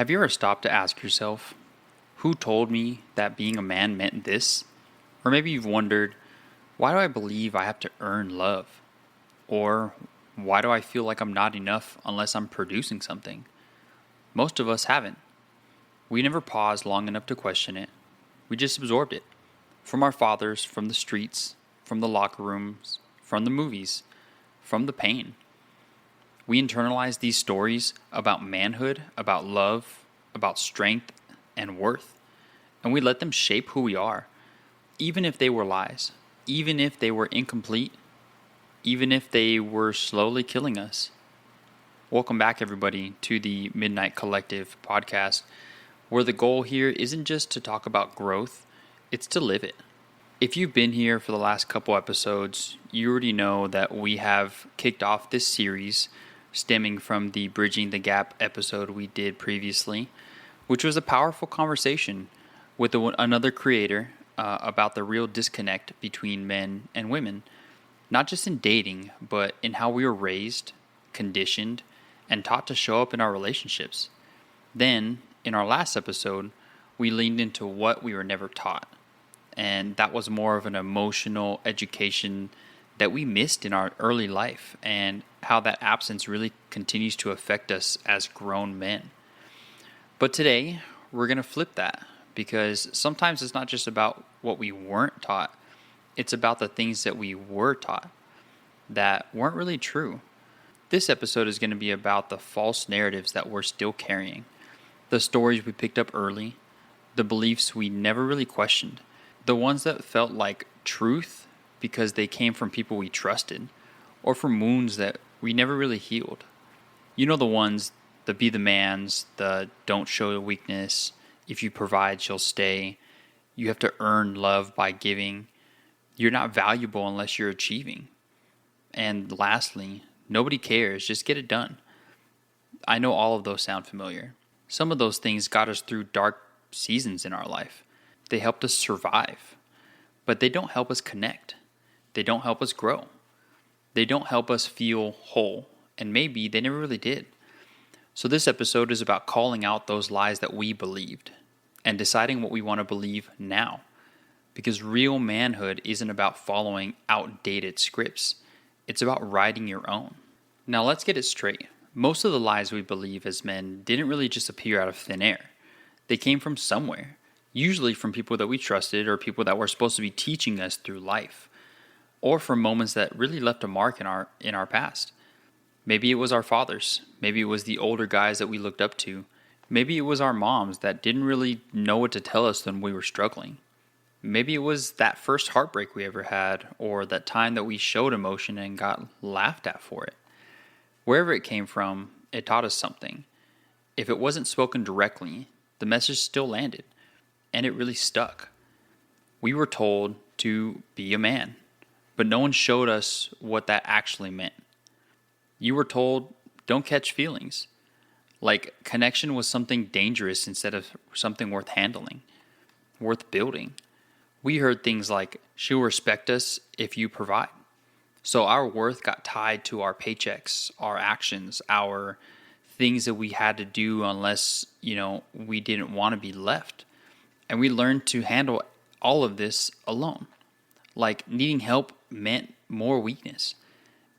Have you ever stopped to ask yourself, who told me that being a man meant this? Or maybe you've wondered, why do I believe I have to earn love? Or why do I feel like I'm not enough unless I'm producing something? Most of us haven't. We never paused long enough to question it. We just absorbed it. From our fathers, from the streets, from the locker rooms, from the movies, from the pain. We internalize these stories about manhood, about love, about strength and worth, and we let them shape who we are, even if they were lies, even if they were incomplete, even if they were slowly killing us. Welcome back, everybody, to the MDNGHT Collective podcast, where the goal here isn't just to talk about growth, it's to live it. If you've been here for the last couple episodes, you already know that we have kicked off this series stemming from the Bridging the Gap episode we did previously, which was a powerful conversation with another creator about the real disconnect between men and women, not just in dating, but in how we were raised, conditioned, and taught to show up in our relationships. Then, in our last episode, we leaned into what we were never taught, and that was more of an emotional education that we missed in our early life, and how that absence really continues to affect us as grown men. But today, we're going to flip that, because sometimes it's not just about what we weren't taught, it's about the things that we were taught that weren't really true. This episode is going to be about the false narratives that we're still carrying, the stories we picked up early, the beliefs we never really questioned, the ones that felt like truth because they came from people we trusted, or from wounds that we never really healed. You know, the ones, the be the mans, the don't show weakness, if you provide, she'll stay, you have to earn love by giving, you're not valuable unless you're achieving. And lastly, nobody cares, just get it done. I know all of those sound familiar. Some of those things got us through dark seasons in our life. They helped us survive, but they don't help us connect. They don't help us grow. They don't help us feel whole, and maybe they never really did. So this episode is about calling out those lies that we believed and deciding what we want to believe now. Because real manhood isn't about following outdated scripts. It's about writing your own. Now let's get it straight. Most of the lies we believe as men didn't really just appear out of thin air. They came from somewhere, usually from people that we trusted or people that were supposed to be teaching us through life, or from moments that really left a mark in our past. Maybe it was our fathers. Maybe it was the older guys that we looked up to. Maybe it was our moms that didn't really know what to tell us when we were struggling. Maybe it was that first heartbreak we ever had, or that time that we showed emotion and got laughed at for it. Wherever it came from, it taught us something. If it wasn't spoken directly, the message still landed, and it really stuck. We were told to be a man, but no one showed us what that actually meant. You were told, don't catch feelings. Like connection was something dangerous instead of something worth handling, worth building. We heard things like, she'll respect us if you provide. So our worth got tied to our paychecks, our actions, our things that we had to do unless, we didn't want to be left. And we learned to handle all of this alone. Like needing help meant more weakness.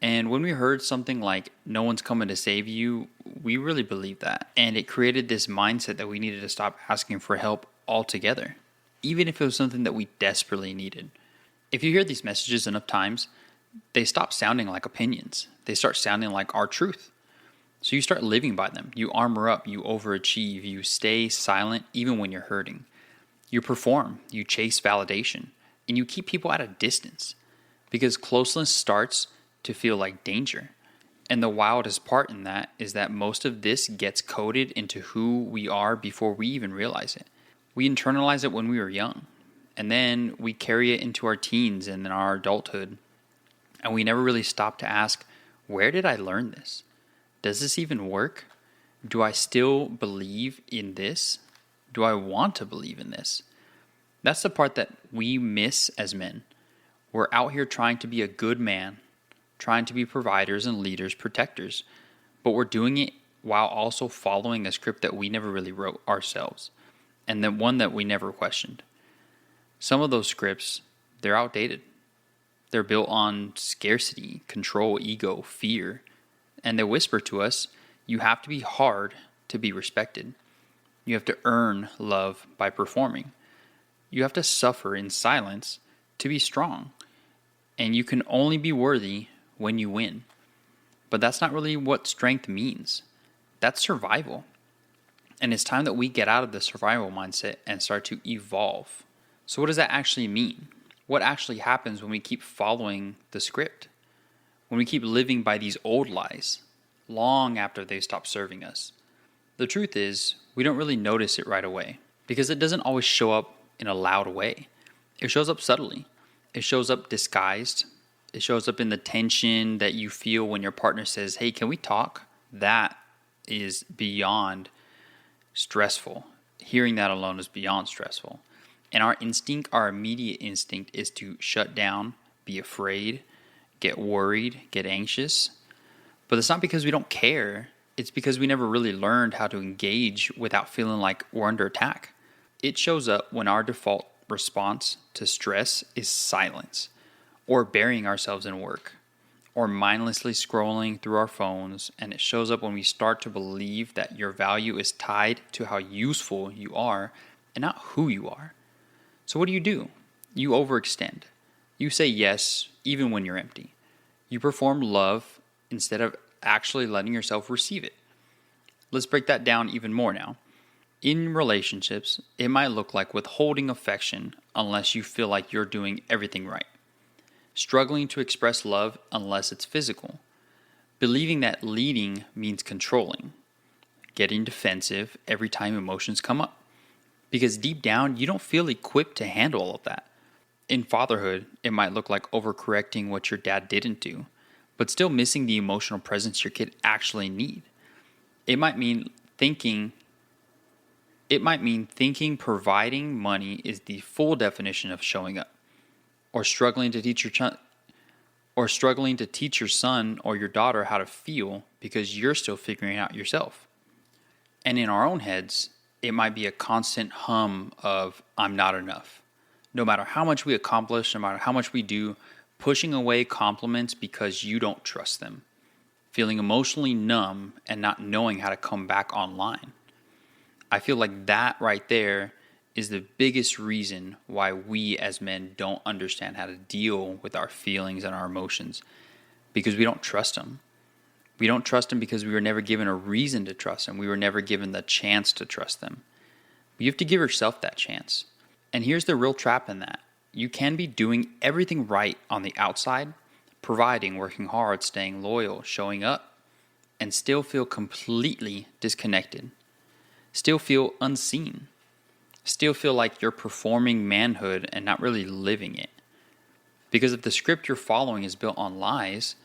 And when we heard something like, no one's coming to save you, we really believed that. And it created this mindset that we needed to stop asking for help altogether, even if it was something that we desperately needed. If you hear these messages enough times, they stop sounding like opinions. They start sounding like our truth. So you start living by them. You armor up, you overachieve, you stay silent even when you're hurting. You perform, you chase validation, and you keep people at a distance because closeness starts to feel like danger. And the wildest part in that is that most of this gets coded into who we are before we even realize it. We internalize it when we were young, and then we carry it into our teens and in our adulthood. And we never really stop to ask, where did I learn this? Does this even work? Do I still believe in this? Do I want to believe in this? That's the part that we miss as men. We're out here trying to be a good man, trying to be providers and leaders, protectors, but we're doing it while also following a script that we never really wrote ourselves, and then one that we never questioned. Some of those scripts, they're outdated. They're built on scarcity, control, ego, fear, and they whisper to us, you have to be hard to be respected. You have to earn love by performing. You have to suffer in silence to be strong. And you can only be worthy when you win. But that's not really what strength means. That's survival. And it's time that we get out of the survival mindset and start to evolve. So what does that actually mean? What actually happens when we keep following the script? When we keep living by these old lies, long after they stop serving us? The truth is, we don't really notice it right away because it doesn't always show up in a loud way. It shows up subtly. It shows up disguised. It shows up in the tension that you feel when your partner says, hey, can we talk? That is beyond stressful. Hearing that alone is beyond stressful. And our instinct, our immediate instinct, is to shut down, be afraid, get worried, get anxious. But it's not because we don't care. It's because we never really learned how to engage without feeling like we're under attack. It shows up when our default response to stress is silence, or burying ourselves in work, or mindlessly scrolling through our phones. And it shows up when we start to believe that your value is tied to how useful you are and not who you are. So what do? You overextend. You say yes even when you're empty. You perform love instead of actually letting yourself receive it. Let's break that down even more now. In relationships, it might look like withholding affection unless you feel like you're doing everything right. Struggling to express love unless it's physical. Believing that leading means controlling. Getting defensive every time emotions come up. Because deep down, you don't feel equipped to handle all of that. In fatherhood, it might look like overcorrecting what your dad didn't do, but still missing the emotional presence your kid actually need. It might mean thinking providing money is the full definition of showing up, or struggling to teach your son or your daughter how to feel because you're still figuring it out yourself. And in our own heads, it might be a constant hum of I'm not enough. No matter how much we accomplish, no matter how much we do, pushing away compliments because you don't trust them. Feeling emotionally numb and not knowing how to come back online. I feel like that right there is the biggest reason why we as men don't understand how to deal with our feelings and our emotions, because we don't trust them. We don't trust them because we were never given a reason to trust them. We were never given the chance to trust them. But you have to give yourself that chance. And here's the real trap in that. You can be doing everything right on the outside, providing, working hard, staying loyal, showing up, and still feel completely disconnected. Still feel unseen. Still feel like you're performing manhood and not really living it. Because if the script you're following is built on lies,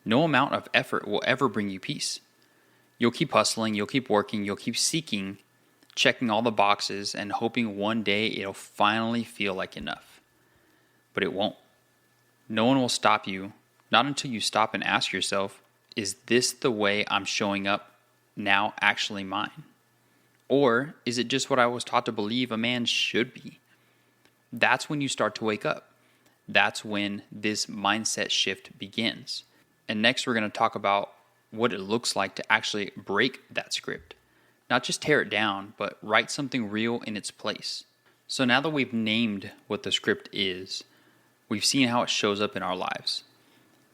no amount of effort will ever bring you peace. You'll keep hustling, you'll keep working, you'll keep seeking, checking all the boxes, and hoping one day it'll finally feel like enough. But it won't. No one will stop you, not until you stop and ask yourself, is this the way I'm showing up now actually mine? Or is it just what I was taught to believe a man should be? That's when you start to wake up. That's when this mindset shift begins. And next we're going to talk about what it looks like to actually break that script. Not just tear it down, but write something real in its place. So now that we've named what the script is, we've seen how it shows up in our lives.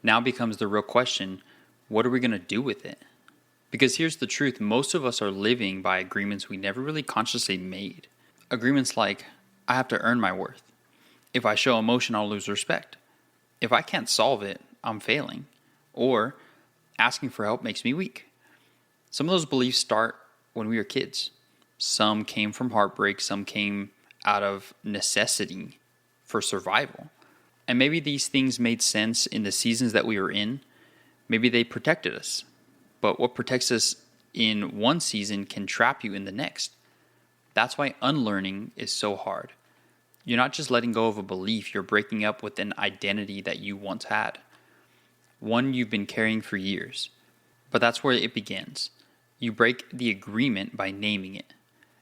Now becomes the real question, what are we going to do with it? Because here's the truth, most of us are living by agreements we never really consciously made. Agreements like, I have to earn my worth. If I show emotion, I'll lose respect. If I can't solve it, I'm failing. Or, asking for help makes me weak. Some of those beliefs start when we were kids. Some came from heartbreak, some came out of necessity for survival. And maybe these things made sense in the seasons that we were in. Maybe they protected us. But what protects us in one season can trap you in the next. That's why unlearning is so hard. You're not just letting go of a belief, you're breaking up with an identity that you once had. One you've been carrying for years. But that's where it begins. You break the agreement by naming it.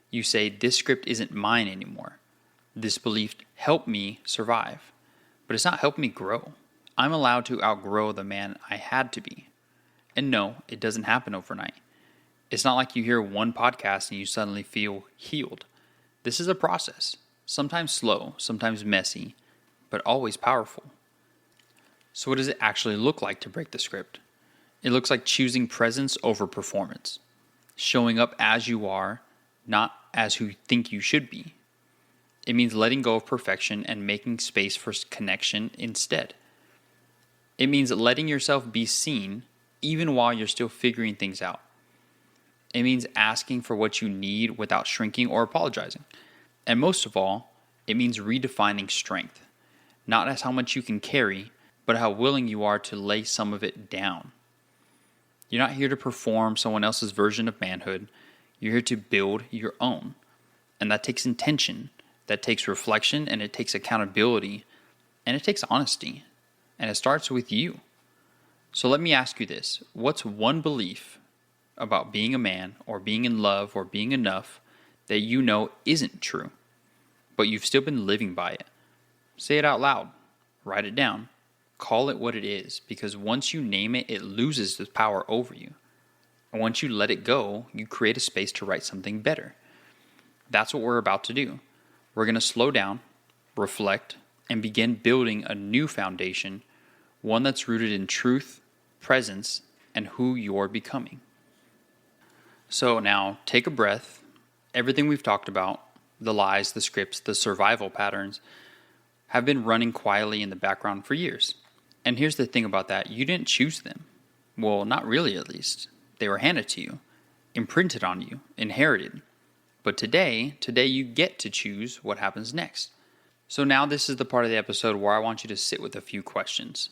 You say, this script isn't mine anymore. This belief helped me survive, but it's not helping me grow. I'm allowed to outgrow the man I had to be. And no, it doesn't happen overnight. It's not like you hear one podcast and you suddenly feel healed. This is a process, sometimes slow, sometimes messy, but always powerful. So what does it actually look like to break the script? It looks like choosing presence over performance, showing up as you are, not as who you think you should be. It means letting go of perfection and making space for connection instead. It means letting yourself be seen even while you're still figuring things out. It means asking for what you need without shrinking or apologizing. And most of all, it means redefining strength, not as how much you can carry, but how willing you are to lay some of it down. You're not here to perform someone else's version of manhood. You're here to build your own. And that takes intention, that takes reflection, and it takes accountability, and it takes honesty. And it starts with you. So let me ask you this. What's one belief about being a man or being in love or being enough that you know isn't true, but you've still been living by it? Say it out loud. Write it down. Call it what it is, because once you name it, it loses its power over you. And once you let it go, you create a space to write something better. That's what we're about to do. We're going to slow down, reflect, and begin building a new foundation, one that's rooted in truth, presence, and who you're becoming. So now, take a breath. Everything we've talked about, the lies, the scripts, the survival patterns, have been running quietly in the background for years. And here's the thing about that. You didn't choose them. Well, not really at least. They were handed to you, imprinted on you, inherited. But today you get to choose what happens next. So now this is the part of the episode where I want you to sit with a few questions.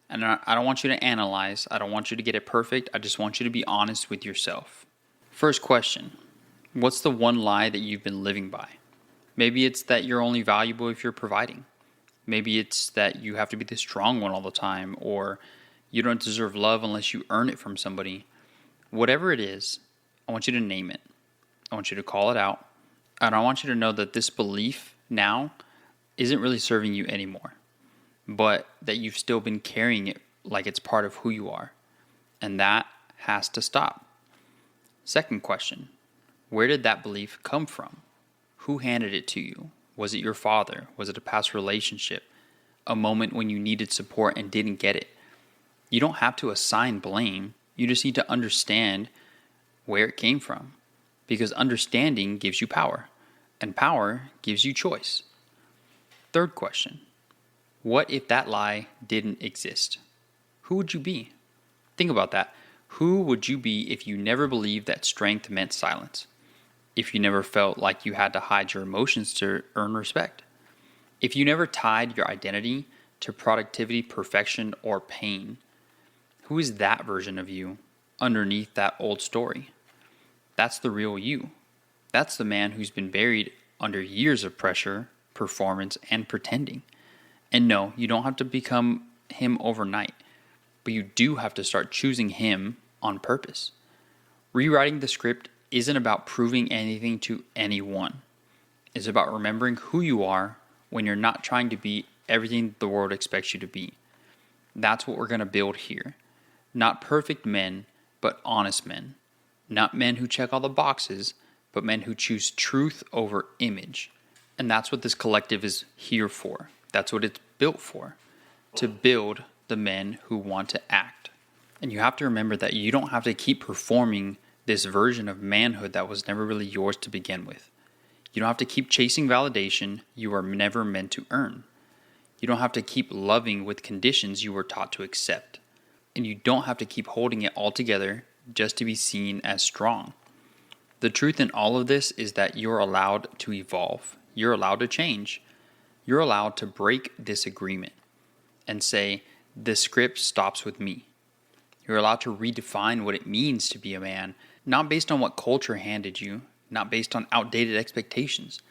And I don't want you to analyze. I don't want you to get it perfect. I just want you to be honest with yourself. First question. What's the one lie that you've been living by? Maybe it's that you're only valuable if you're providing. Maybe it's that you have to be the strong one all the time, or you don't deserve love unless you earn it from somebody. Whatever it is, I want you to name it. I want you to call it out. And I want you to know that this belief now isn't really serving you anymore, but that you've still been carrying it like it's part of who you are. And that has to stop. Second question. Where did that belief come from? Who handed it to you? Was it your father? Was it a past relationship? A moment when you needed support and didn't get it? You don't have to assign blame. You just need to understand where it came from. Because understanding gives you power. And power gives you choice. Third question. What if that lie didn't exist? Who would you be? Think about that. Who would you be if you never believed that strength meant silence? If you never felt like you had to hide your emotions to earn respect? If you never tied your identity to productivity, perfection, or pain? Who is that version of you underneath that old story? That's the real you. That's the man who's been buried under years of pressure, performance, and pretending. And no, you don't have to become him overnight, but you do have to start choosing him on purpose. Rewriting the script isn't about proving anything to anyone. It's about remembering who you are when you're not trying to be everything the world expects you to be. That's what we're going to build here. Not perfect men, but honest men. Not men who check all the boxes, but men who choose truth over image. And that's what this collective is here for. That's what it's built for. To build the men who want to act. And you have to remember that you don't have to keep performing this version of manhood that was never really yours to begin with. You don't have to keep chasing validation you are never meant to earn. You don't have to keep loving with conditions you were taught to accept. And you don't have to keep holding it all together just to be seen as strong. The truth in all of this is that you're allowed to evolve. You're allowed to change. You're allowed to break this agreement and say, the script stops with me. You're allowed to redefine what it means to be a man, not based on what culture handed you, not based on outdated expectations,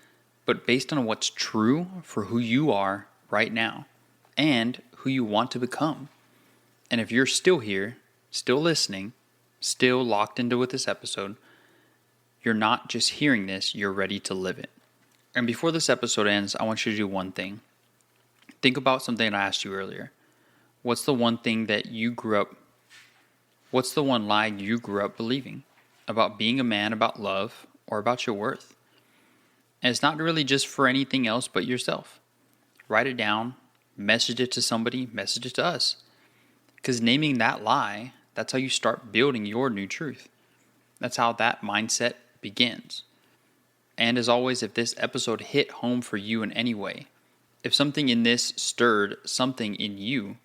but based on what's true for who you are right now and who you want to become. And if you're still here, still listening, still locked into with this episode, you're not just hearing this, you're ready to live it. And before this episode ends, I want you to do one thing. Think about something I asked you earlier. What's the one lie you grew up believing about being a man, about love, or about your worth? And it's not really just for anything else but yourself. Write it down, message it to somebody, message it to us. Because naming that lie, that's how you start building your new truth. That's how that mindset begins. And as always, if this episode hit home for you in any way, if something in this stirred something in you,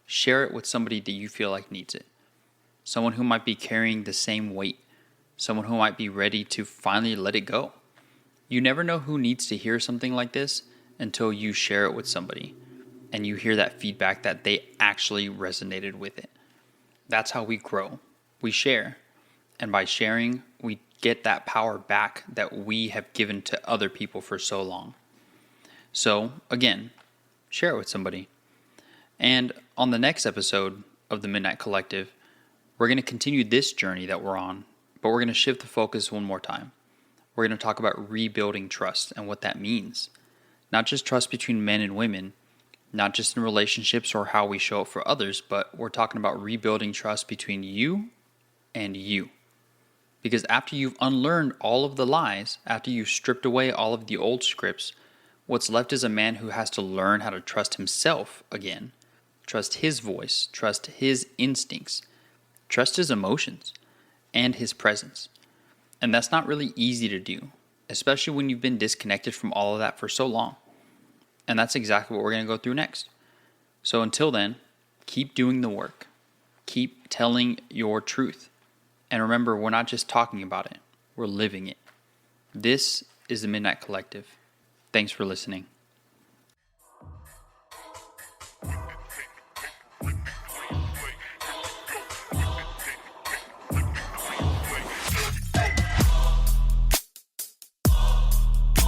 share it with somebody that you feel like needs it. Someone who might be carrying the same weight. Someone who might be ready to finally let it go. You never know who needs to hear something like this until you share it with somebody and you hear that feedback that they actually resonated with it. That's how we grow. We share. And by sharing, we get that power back that we have given to other people for so long. So, again, share it with somebody. And on the next episode of the Midnight Collective, we're going to continue this journey that we're on, but we're going to shift the focus one more time. We're going to talk about rebuilding trust and what that means. Not just trust between men and women, not just in relationships or how we show up for others, but we're talking about rebuilding trust between you and you. Because after you've unlearned all of the lies, after you've stripped away all of the old scripts, what's left is a man who has to learn how to trust himself again. Trust his voice, trust his instincts, trust his emotions, and his presence. And that's not really easy to do, especially when you've been disconnected from all of that for so long. And that's exactly what we're going to go through next. So until then, keep doing the work. Keep telling your truth. And remember, we're not just talking about it, we're living it. This is the Midnight Collective. Thanks for listening.